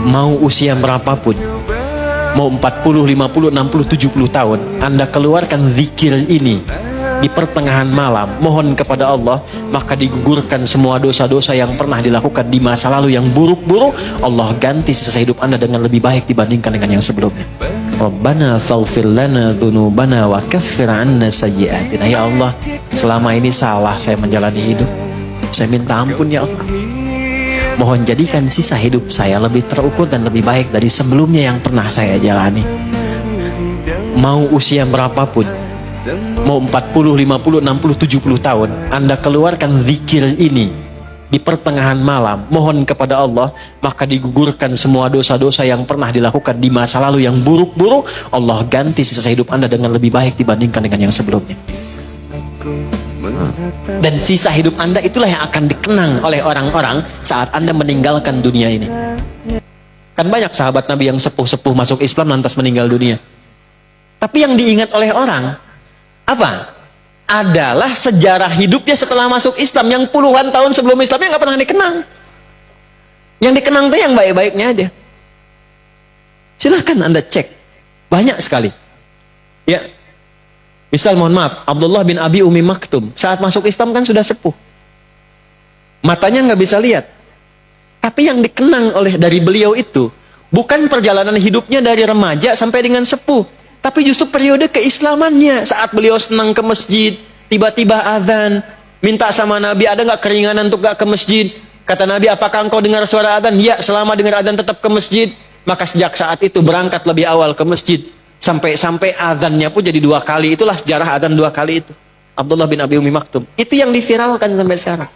Mau usia berapapun, mau 40, 50, 60, 70 tahun, Anda keluarkan zikir ini di pertengahan malam, mohon kepada Allah, maka digugurkan semua dosa-dosa yang pernah dilakukan di masa lalu yang buruk-buruk. Allah ganti sisa hidup Anda dengan lebih baik dibandingkan dengan yang sebelumnya. Rabbana faghfir lana dzunubana wa kaffir 'anna sayyi'atina. Ya Allah, selama ini salah saya menjalani hidup. Saya minta ampun ya Allah. Mohon jadikan sisa hidup saya lebih terukur dan lebih baik dari sebelumnya yang pernah saya jalani. Mau usia berapapun, mau 40, 50, 60, 70 tahun, Anda keluarkan zikir ini di pertengahan malam, mohon kepada Allah, maka digugurkan semua dosa-dosa yang pernah dilakukan di masa lalu yang buruk-buruk. Allah ganti sisa hidup Anda dengan lebih baik dibandingkan dengan yang sebelumnya. Dan sisa hidup Anda itulah yang akan dikenang oleh orang-orang saat Anda meninggalkan dunia ini. Kan banyak sahabat Nabi yang sepuh-sepuh masuk Islam lantas meninggal dunia. Tapi yang diingat oleh orang apa? Adalah sejarah hidupnya setelah masuk Islam, yang puluhan tahun sebelum Islamnya nggak pernah dikenang. Yang dikenang tuh yang baik-baiknya aja. Silahkan Anda cek, banyak sekali. Ya, misal mohon maaf, Abdullah bin Abi Umi Maktum saat masuk Islam kan sudah sepuh, matanya nggak bisa lihat. Tapi yang dikenang oleh dari beliau itu bukan perjalanan hidupnya dari remaja sampai dengan sepuh, tapi justru periode keislamannya. Saat beliau senang ke masjid, tiba-tiba azan, minta sama Nabi, ada nggak keringanan untuk nggak ke masjid? Kata Nabi, apakah engkau dengar suara azan? Ya, selama dengar azan tetap ke masjid. Maka sejak saat itu berangkat lebih awal ke masjid. Sampai azannya pun jadi 2 kali. Itulah sejarah azan 2 kali itu. Abdullah bin Abi Umi Maktum. Itu yang diviralkan sampai sekarang.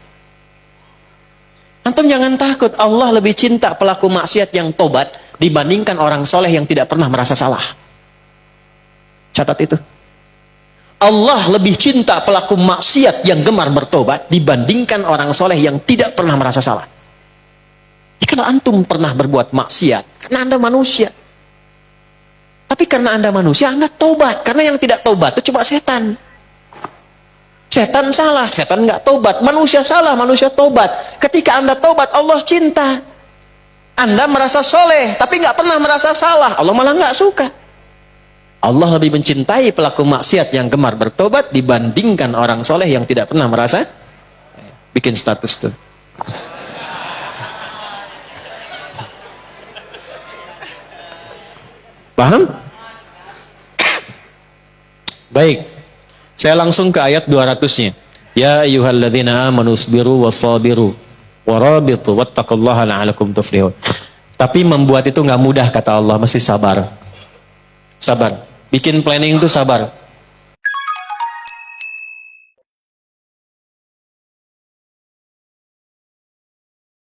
Antum jangan takut, Allah lebih cinta pelaku maksiat yang tobat dibandingkan orang soleh yang tidak pernah merasa salah. Catat itu. Allah lebih cinta pelaku maksiat yang gemar bertobat dibandingkan orang soleh yang tidak pernah merasa salah. Kalau antum pernah berbuat maksiat, karena Anda manusia. Tapi karena Anda manusia, Anda tobat. Karena yang tidak tobat itu cuma setan. Setan salah, setan nggak tobat. Manusia salah, manusia tobat. Ketika Anda tobat, Allah cinta. Anda merasa soleh, tapi nggak pernah merasa salah. Allah malah nggak suka. Allah lebih mencintai pelaku maksiat yang gemar bertobat dibandingkan orang soleh yang tidak pernah merasa. Bikin status tuh. Paham? Baik. Saya langsung ke ayat 200-nya. Ya ayyuhalladzina amanu sabiru wasabiru warabitu wattaqullaha la'alakum tuflihun. Tapi membuat itu nggak mudah kata Allah, mesti sabar. Sabar. Bikin planning itu sabar.